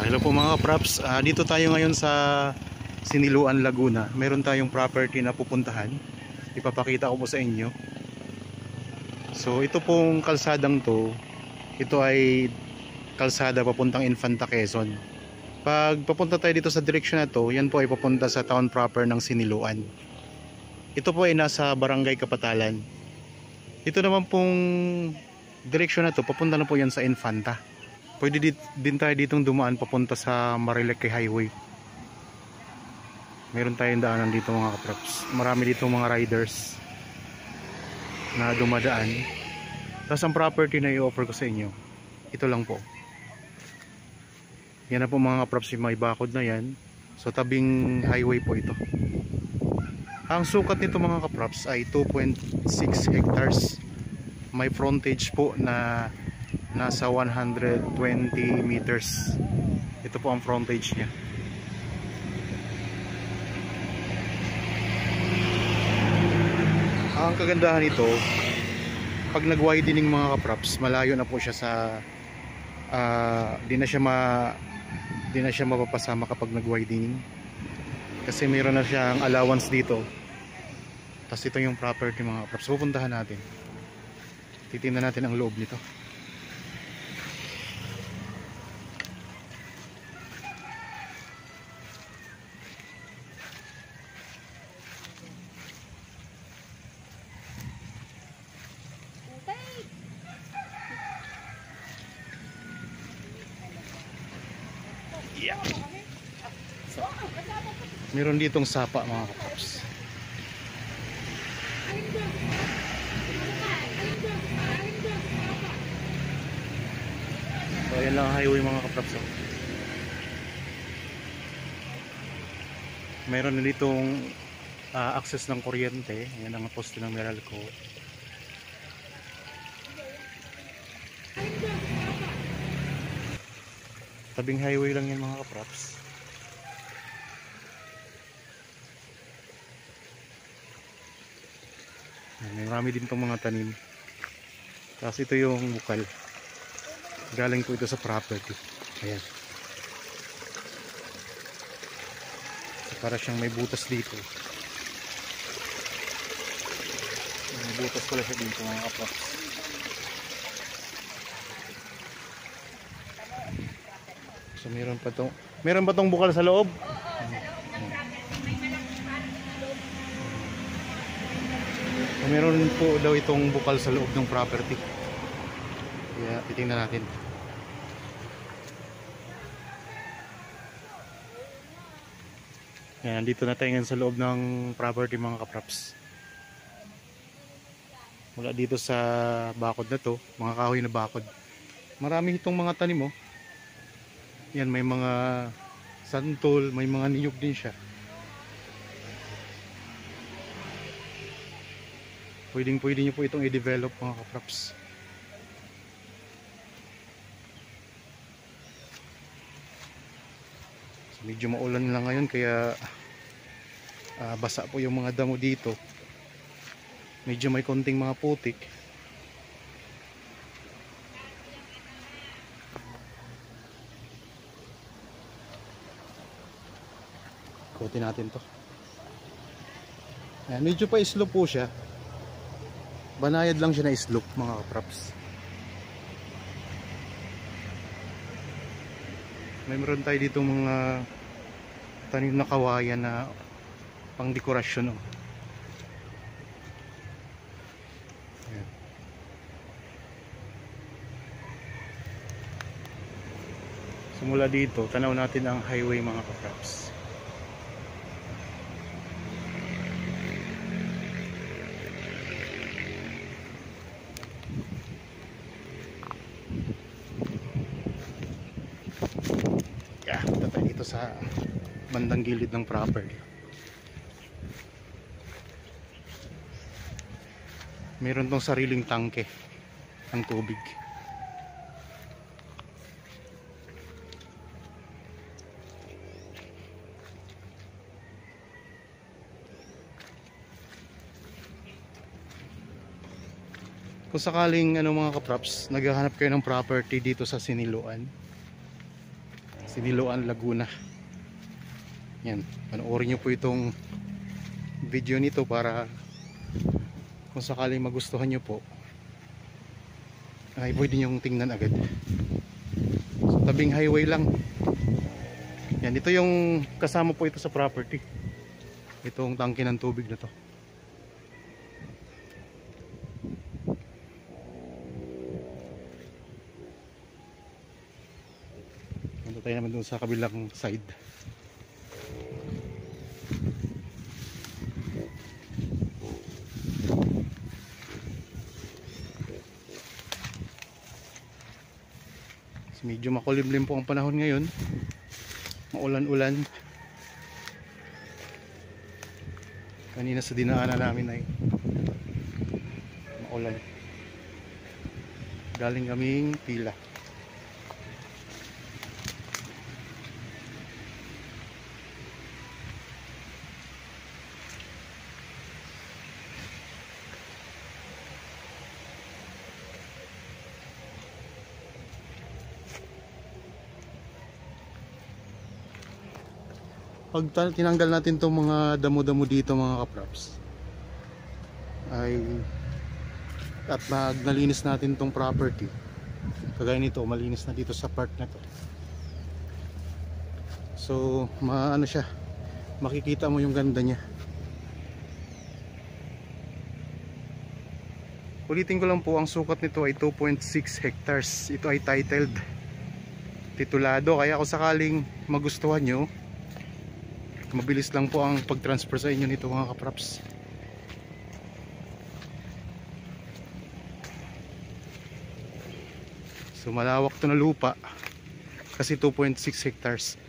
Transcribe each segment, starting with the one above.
Hello po mga kapraps, dito tayo ngayon sa Siniluan, Laguna. Meron tayong property na pupuntahan. Ipapakita ko po sa inyo. So ito pong kalsadang to, ito ay kalsada papuntang Infanta, Quezon. Pag papunta tayo dito sa direksyon na to, yan po ay papunta sa town proper ng Siniluan. Ito po ay nasa Barangay Kapatalan. Ito naman pong direksyon na to, papunta na po yan sa Infanta. Pwede din tayo ditong dumaan papunta sa Marilake Highway. Meron tayong daanan dito mga kapraps. Marami dito mga riders na dumadaan. Tapos ang property na i-offer ko sa inyo, ito lang po. Yan na po mga kapraps, yung may bakod na yan. So tabing highway po ito. Ang sukat nito mga kapraps ay 2.6 hectares. May frontage po na nasa 120 meters. Ito po ang frontage niya. Ang kagandahan nito, pag nag-widening mga kapraps, malayo na po siya sa di na siya mapapasama kapag nag-widening. Kasi mayroon na siyang allowance dito. Tapos ito yung property mga kapraps. Pupuntahan natin. Titingnan natin ang loob nito. Yeah. So, meron ditong sapa mga kapaps. So ayan lang ang highway mga kapaps. Meron na ditong access ng kuryente. Ayan ang poste ng Meralco. Tabing highway lang yan mga kapraps. May marami din itong mga tanim. Tapos ito yung bukal. Galing po ito sa property. Ayan. So, para siyang may butas dito. May butas pala siya dito mga kapraps. So meron pa tong bukal sa loob. So meron po daw itong bukal sa loob ng property. Kaya titingnan natin. Yan, dito na tayo ngayon sa loob ng property mga kapraps. Mula dito sa bakod na to, mga kahoy na bakod. Marami itong mga tanim oh. Yan, may mga santol, may mga niyog din siya. Pwede nyo po itong i-develop mga kapraps. So, medyo maulan lang ngayon kaya basa po yung mga damo dito. Medyo may konting mga putik. Ikutin natin to. Ayan, medyo pa slope po siya. Banayad lang siya na slope mga kapraps. Meron tayo dito mga tanim na kawayan na pang dekorasyon oh. Ayan. Simula dito, tanaw natin ang highway mga kapraps. Punta tayo dito sa bandang gilid ng property. Meron tong sariling tangke ng tubig. Kung sakaling mga kapraps, naghahanap kayo ng property dito sa Siniluan, Siniloan, Laguna. Yan, panoorin nyo po itong video nito para kung sakaling magustuhan nyo po ay pwede nyong tingnan agad. So, tabing highway lang. Yan, ito yung kasama po ito sa property, itong tangke ng tubig na to. Punta tayo naman dun sa kabilang side. Medyo makulimlim po ang panahon ngayon, maulan-ulan. Kanina sa dinaanan namin ay maulan, galing kaming pila. Pag tinanggal natin itong mga damo-damo dito mga kaprops ay at nalinis natin itong property, kagaya nito, malinis na dito sa part na to. So maano siya, makikita mo yung ganda niya. Ulitin ko lang po, ang sukat nito ay 2.6 hectares. Ito ay titled, titulado, kaya kung sakaling magustuhan nyo, mabilis lang po ang pag-transfer sa inyo nito mga kaprops. So malawak to na lupa kasi 2.6 hectares.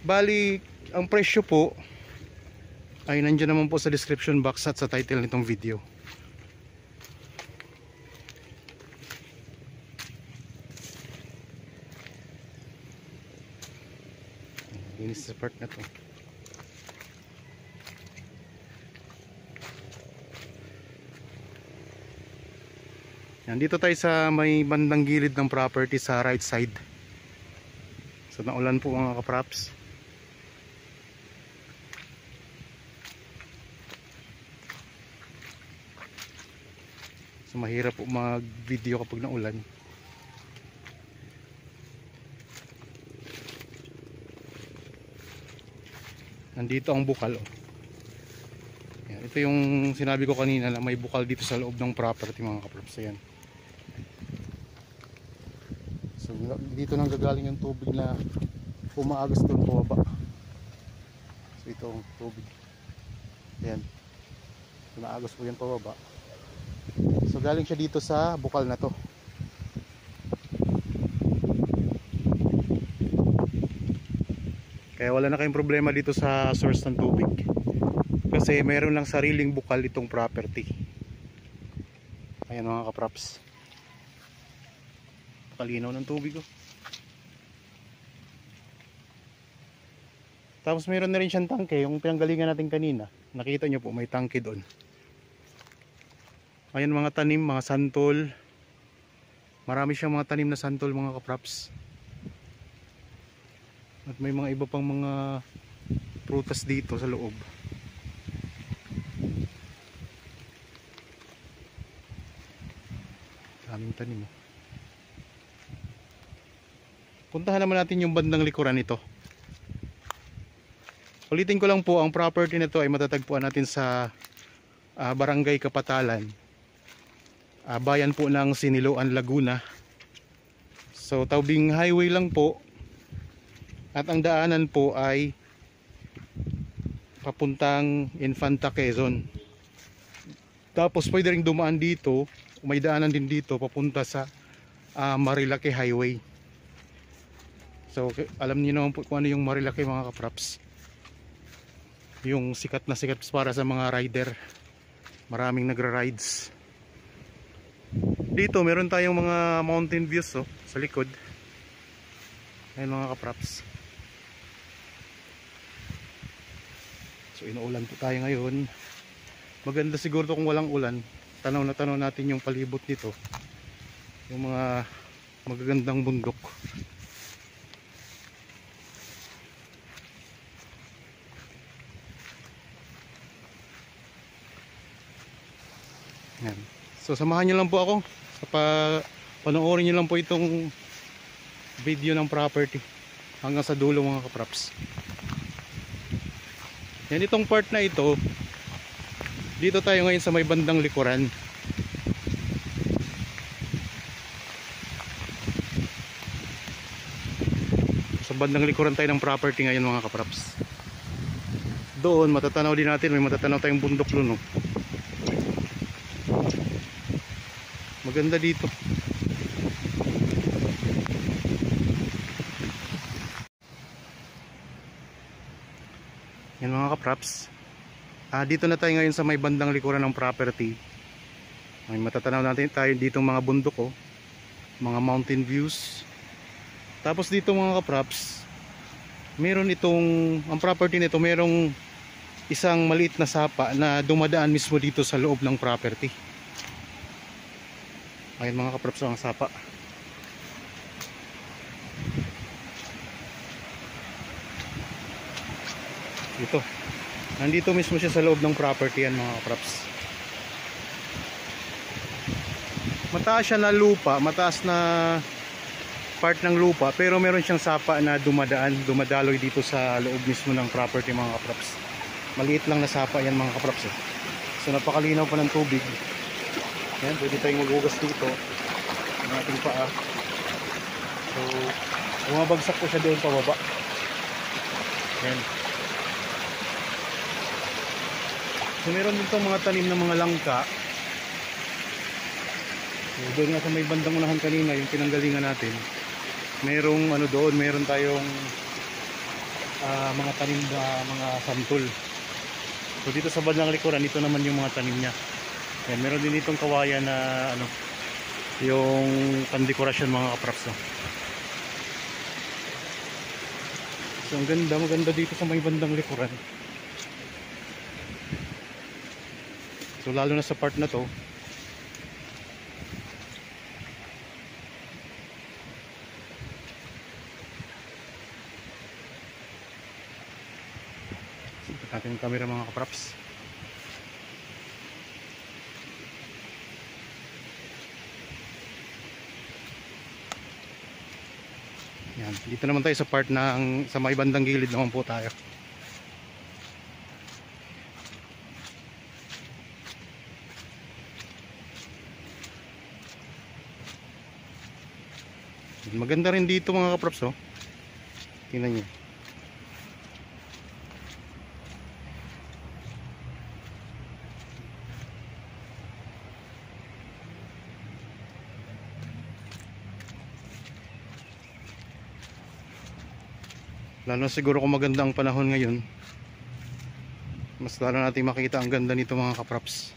Bali, ang presyo po ay nandiyan naman po sa description box at sa title nitong video. Linis sa part na to. Yan, dito tayo sa may bandang gilid ng property sa right side. So naulan po mga kaprops. So mahirap po mag video kapag naulan. Nandito ang bukal, oh. Yan, ito yung sinabi ko kanina na may bukal dito sa loob ng property mga kaprops. Ayan. So dito nang gagaling yung tubig na umaagas doon pababa. So ito ang tubig. Ayan. Umaagas po yan pababa. So galing siya dito sa bukal na to. Kaya wala na kayong problema dito sa source ng tubig. Kasi mayroon lang sariling bukal itong property. Ayan mga kaprops. Kalinaw ng tubig, oh. Tapos mayroon na rin siyang tangke, yung pinanggalingan natin kanina. Nakita nyo po, may tangke doon. Ayan mga tanim, mga santol. Marami siyang mga tanim na santol mga kaprops. At may mga iba pang mga prutas dito sa loob. Daming tanim, oh. Puntahan naman natin yung bandang likuran nito. Ulitin ko lang po, ang property nito ay matatagpuan natin sa Barangay Kapatalan, bayan po ng Siniloan, Laguna. So tabing highway lang po. At ang daanan po ay papuntang Infanta, Quezon. Tapos pwede ring dumaan dito, may daanan din dito papunta sa Marilake Highway. So alam niyo naman po kung ano yung Marilake mga kaprops. Yung sikat na sikat para sa mga rider. Maraming nagra-rides. Dito meron tayong mga mountain views, oh, sa likod. Ayun mga kaprops. So inuulan po tayo ngayon. Maganda siguro to kung walang ulan. Tanaw na tanaw natin yung palibot nito. Yung mga magagandang bundok. Yan. So samahan nyo lang po ako sa panoorin nyo lang po itong video ng property hanggang sa dulo mga kapraps. Yan, itong part na ito, dito tayo ngayon sa may bandang likuran. Sa bandang likuran tayo ng property ngayon mga kapraps. Doon matatanaw din natin, may matatanaw tayong bundok doon, no? Maganda dito. Yan mga kapraps. Dito na tayo ngayon sa may bandang likuran ng property. May matatanaw natin tayo dito mga bundok, oh. Mga mountain views. Tapos dito mga kapraps, meron itong, ang property nito merong isang maliit na sapa na dumadaan mismo dito sa loob ng property. Ayun mga kapraps ang sapa. Dito. Nandito mismo siya sa loob ng property yan mga kapraps. Mataas siya na lupa, mataas na part ng lupa, pero meron siyang sapa na dumadaloy dito sa loob mismo ng property mga kapraps. Maliit lang na sapa yan mga kapraps, eh. So napakalinaw pa ng tubig. Yan, pwede tayong maghugas dito ng ating paa. So bumabagsak po siya doon pababa. Yan. So meron dito mga tanim ng mga langka. So doon nga sa may bandang unahan kanina, yung pinanggalingan natin, merong ano doon, meron tayong mga tanim na mga santol. So dito sa bandang likuran, ito naman yung mga tanim niya. Yan, meron din itong kawayan na ano, yung pandekorasyon mga kapraps, no? So ang ganda, maganda dito sa may bandang likuran. So lalo na sa part na to, natin yung camera mga kapraps. Yan, dito naman tayo sa part ng sa may bandang gilid naman po tayo. Maganda rin dito mga kapraps, oh. Tingnan niyo. Lalo siguro kung maganda ang panahon ngayon, mas lalo natin makita ang ganda nito mga kapraps.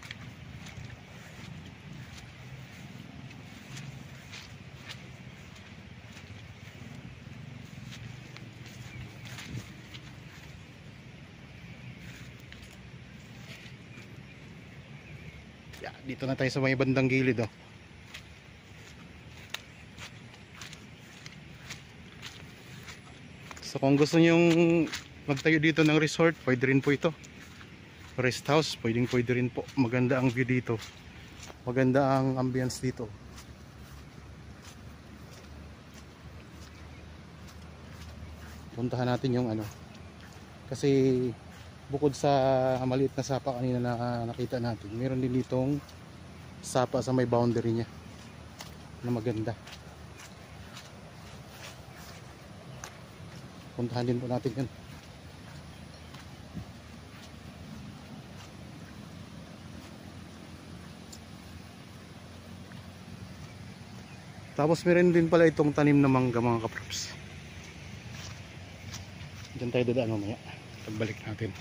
Yeah, dito na tayo sa may bandang gilid, oh. So kung gusto nyong magtayo dito ng resort, pwede rin po ito. Rest house, pwede rin po. Maganda ang view dito. Maganda ang ambience dito. Puntahan natin yung ano. Kasi bukod sa maliit na sapa kanina na nakita natin, meron din ditong sapa sa may boundary niya na maganda. Puntahan din po natin yun. Tapos meron din pala itong tanim na mangga mga kapraps. Diyan tayo dadaan mamaya pagbalik natin.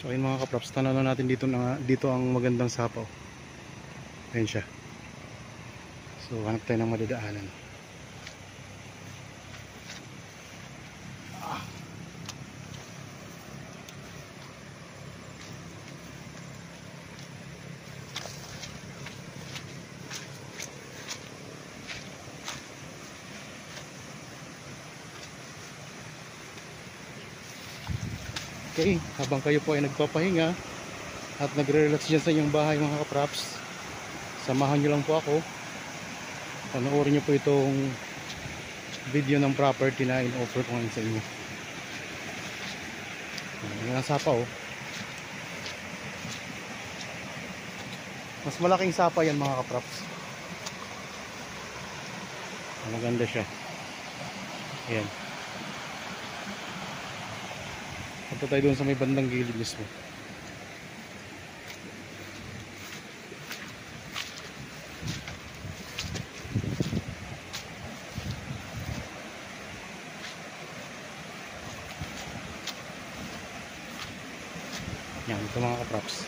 So ayun mga kapraps, tanaw natin dito ang magandang sapaw. Ayun siya. So hanap tayo ng madadaanan. Okay, habang kayo po ay nagpapahinga at nagre-relax dyan sa inyong bahay mga kapraps, samahan nyo lang po ako. Panoorin nyo po itong video ng property na in-offer ko ngayon sa inyo. Yung sapa oh. Mas malaking sapa yan mga kapraps. Maganda siya. Ayan. Punta tayo doon sa may bandang gilid mismo. Yan, ito mga kaprops.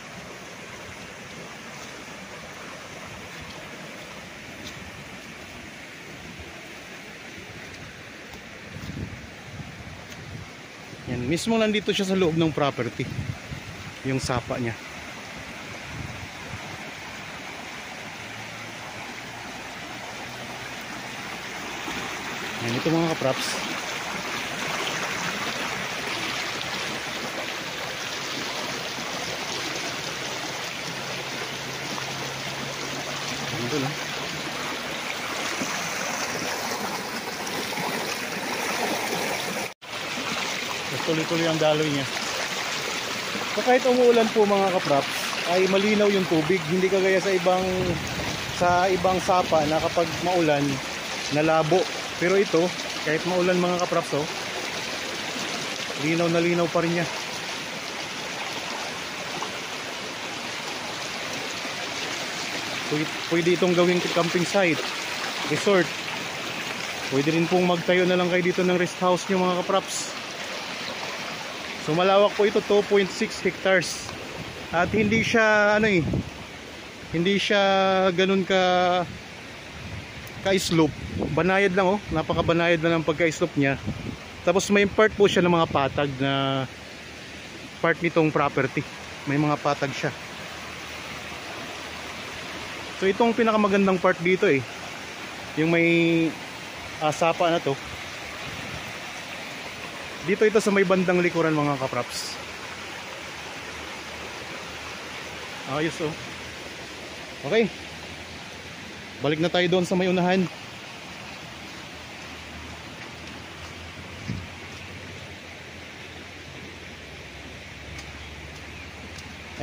Yan, mismo nandito siya sa loob ng property. Yung sapa niya. Yan, ito mga kaprops. Ito lang. Tuloy-tuloy ang daloy niya. So kahit umuulan po mga kaprops, ay malinaw yung tubig, hindi kagaya sa ibang sapa na kapag maulan nalabo. Pero ito, kahit maulan mga kaprops, oh, linaw na linaw pa rin niya. Pwede itong gawing camping site, resort. Pwede rin pong magtayo na lang kayo dito ng rest house nyo mga kaprops. So malawak po ito, 2.6 hectares. At hindi siya hindi siya ganun ka-slope. Banayad lang oh, napakabanayad na ng pagka-slope niya. Tapos may part po siya ng mga patag na part nitong property. May mga patag siya. So itong pinakamagandang part dito yung may sapa na to. Dito ito sa may bandang likuran mga kaprops. Ayos oh. Okay. Balik na tayo doon sa may unahan.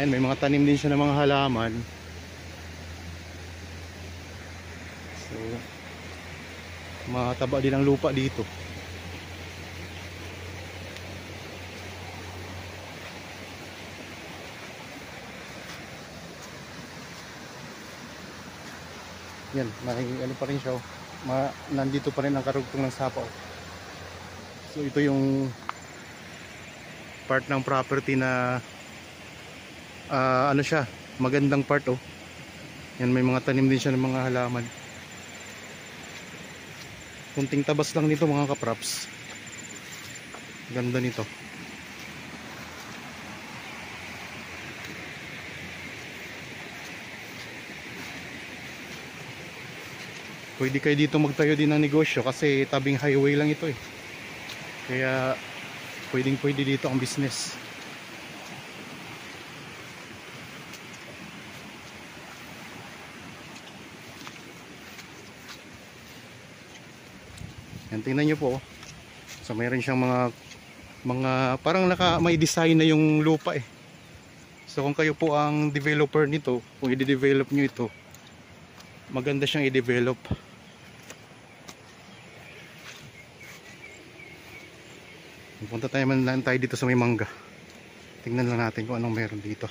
Ayan, may mga tanim din siya ng mga halaman. So mataba din ang lupa dito. Yan, may ano pa rin siya, nandito pa rin ang karugtong ng sapa. So ito yung part ng property na ano siya, magandang part oh. Yan, may mga tanim din siya ng mga halaman. Kunting tabas lang nito mga kaprops. Ganda nito. Pwede kayo dito magtayo din ng negosyo kasi tabing highway lang ito Kaya pwede dito ang business. Yan, tingnan nyo po. So mayroon siyang mga parang may design na yung lupa So kung kayo po ang developer nito, kung i-develop nyo ito, maganda siyang i-develop. Punta tayo dito sa may mangga. Tingnan lang natin kung anong meron dito.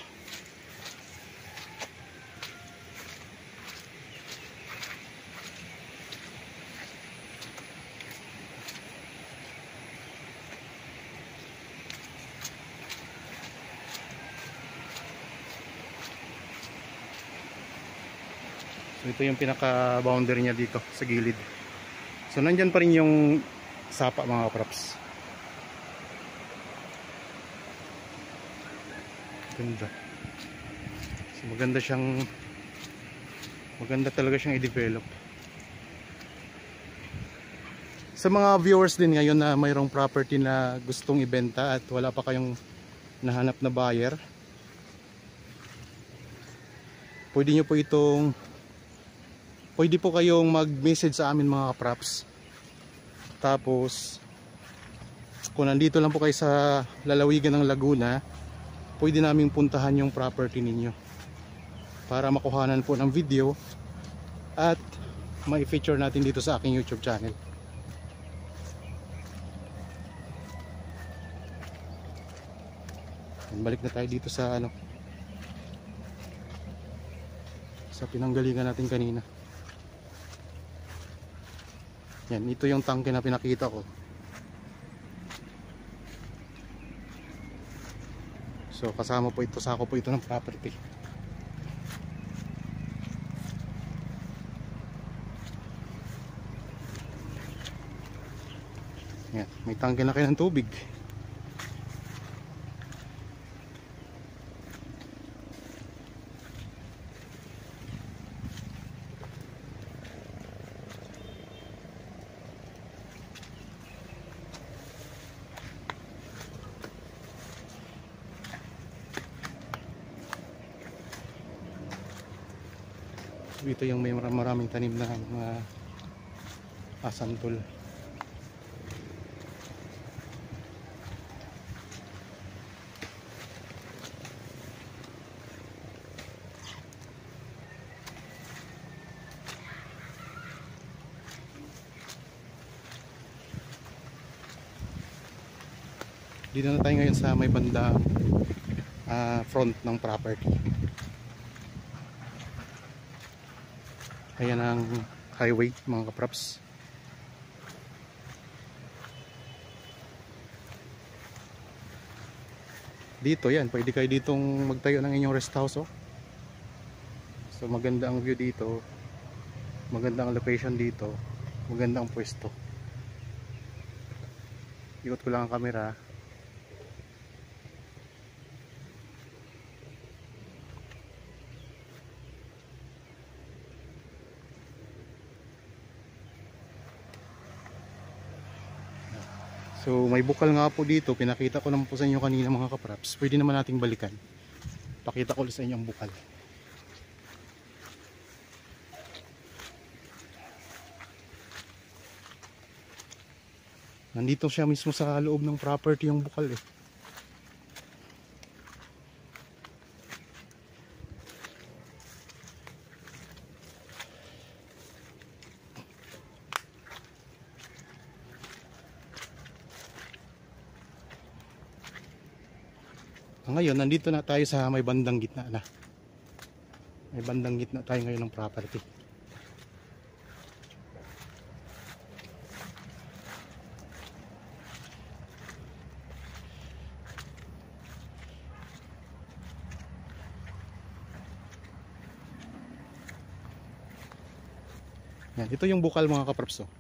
So ito yung pinaka boundary niya dito sa gilid. So nandyan pa rin yung sapa mga kaprops. Ganda. So maganda talaga siyang i-develop. Sa mga viewers din ngayon na mayroong property na gustong ibenta at wala pa kayong nahanap na buyer, pwede po kayong mag-message sa amin mga kapraps. Tapos kung nandito lang po kayo sa lalawigan ng Laguna, pwede naming puntahan yung property ninyo para makuhanan po ng video at ma-feature natin dito sa aking YouTube channel. Balik na tayo dito sa sa pinanggalingan natin kanina. Yan, ito yung tangke na pinakita ko. So kasama po ito, sako po ito ng property. Yan, may tangke na kayo ng tubig. Ito yung may maraming tanim na mga asantol. Dito na tayo ngayon sa may bandang front ng property. Ayan ang highway mga kapraps. Dito yan, pwede kayo ditong magtayo ng inyong rest house, oh. So maganda ang view dito, maganda ang location dito, maganda ang pwesto. Ikot ko lang ang camera. So may bukal nga po dito, pinakita ko naman po sa inyo kanina mga kapraps. Pwede naman nating balikan. Pakita ko ulit sa inyo ang bukal. Nandito siya mismo sa loob ng property yung bukal eh. Ngayon, nandito na tayo sa may bandang gitna na. May bandang gitna tayo ngayon ng property. Yan, ito yung bukal mga kapraps, oh.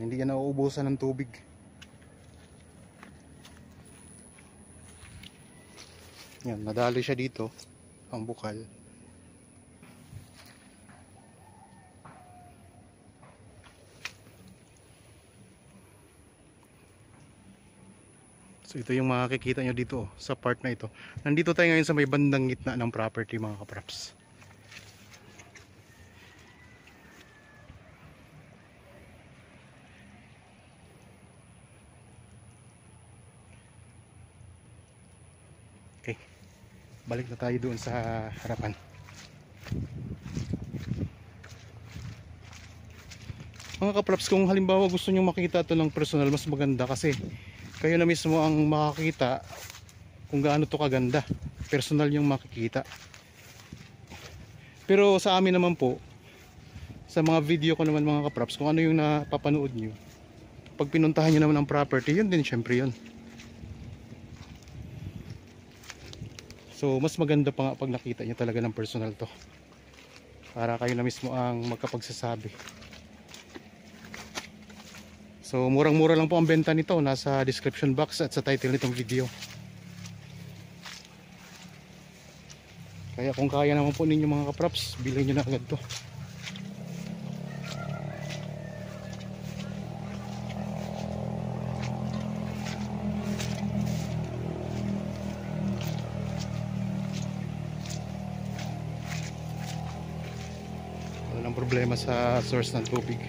Hindi yan nauubusan ng tubig. Yan, nadali siya dito ang bukal. So ito yung makikita nyo dito, sa part na ito. Nandito tayo ngayon sa may bandang gitna ng property mga kapraps. Okay, balik na tayo doon sa harapan. Mga kapraps, kung halimbawa gusto nyo makita ito ng personal, mas maganda kasi kayo na mismo ang makakita kung gaano to kaganda. Personal yung makikita. Pero sa amin naman po, sa mga video ko naman mga kapraps, kung ano yung napapanood nyo, pag pinuntahan nyo naman ang property, yun din syempre yun. So mas maganda pa nga pag nakita nyo talaga ng personal to, para kayo na mismo ang magkapagsasabi. So murang-mura lang po ang benta nito, nasa description box at sa title nitong video. Kaya kung kaya naman po ninyo mga kapraps, bilhin nyo na agad to. walang problema sa source ng tubig.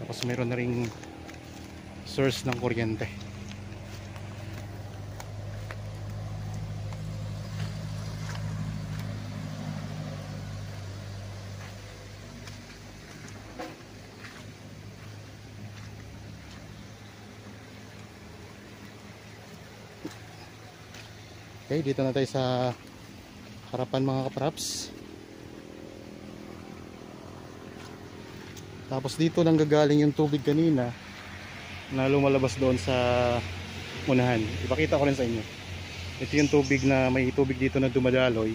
Tapos meron na ring source ng kuryente. Okay, dito na tayo sa harapan mga kapraps. Tapos dito nang gagaling yung tubig kanina na lumalabas doon sa unahan. Ipakita ko rin sa inyo. Ito yung tubig na may tubig dito na dumadaloy.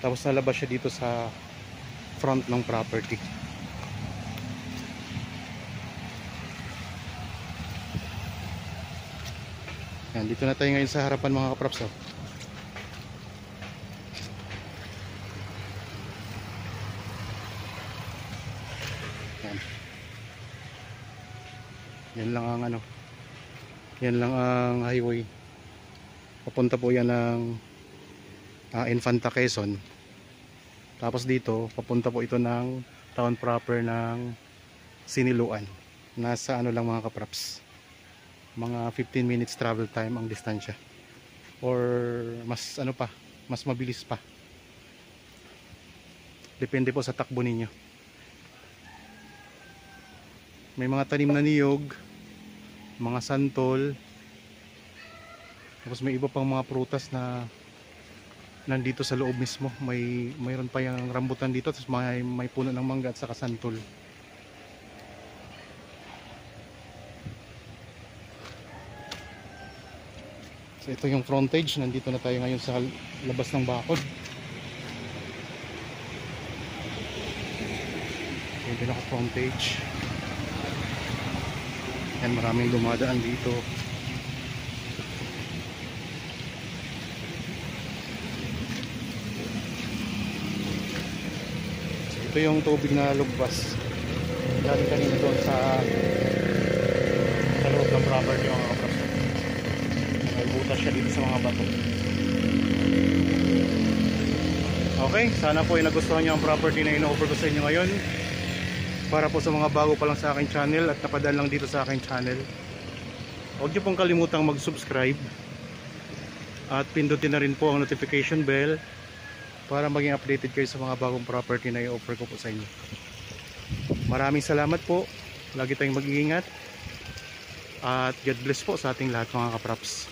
Tapos nalabas siya dito sa front ng property. Yan, dito na tayo ngayon sa harapan mga kapraps. Yan lang ang ano. Yan lang ang highway. Papunta po yan ng Infanta Quezon. Tapos dito, papunta po ito ng town proper ng Siniluan. Nasa ano lang mga kapraps. Mga 15 minutes travel time ang distansya. Or mas ano pa, mas mabilis pa. Depende po sa takbo ninyo. May mga tanim na niyog, mga santol, tapos may iba pang mga prutas na nandito sa loob mismo. Mayroon pa yung rambutan dito, tapos may puno ng mangga at saka santol. So ito yung frontage. Nandito na tayo ngayon sa labas ng bakod. Ito na frontage. Yan, maraming dumadaan dito. So, ito yung tubig na lugpas. Galing kanina doon sa loob ng property mga kapraps. Nagbutas siya dito sa mga bato. Okay, sana po ay nagustuhan nyo ang property na ino-offer ko sa inyo ngayon. Para po sa mga bago pa lang sa aking channel at napadaan lang dito sa aking channel, huwag niyo pong kalimutang mag-subscribe at pindutin na rin po ang notification bell para maging updated kayo sa mga bagong property na i-offer ko po sa inyo. Maraming salamat po. Lagi tayong mag-iingat at God bless po sa ating lahat mga kapraps.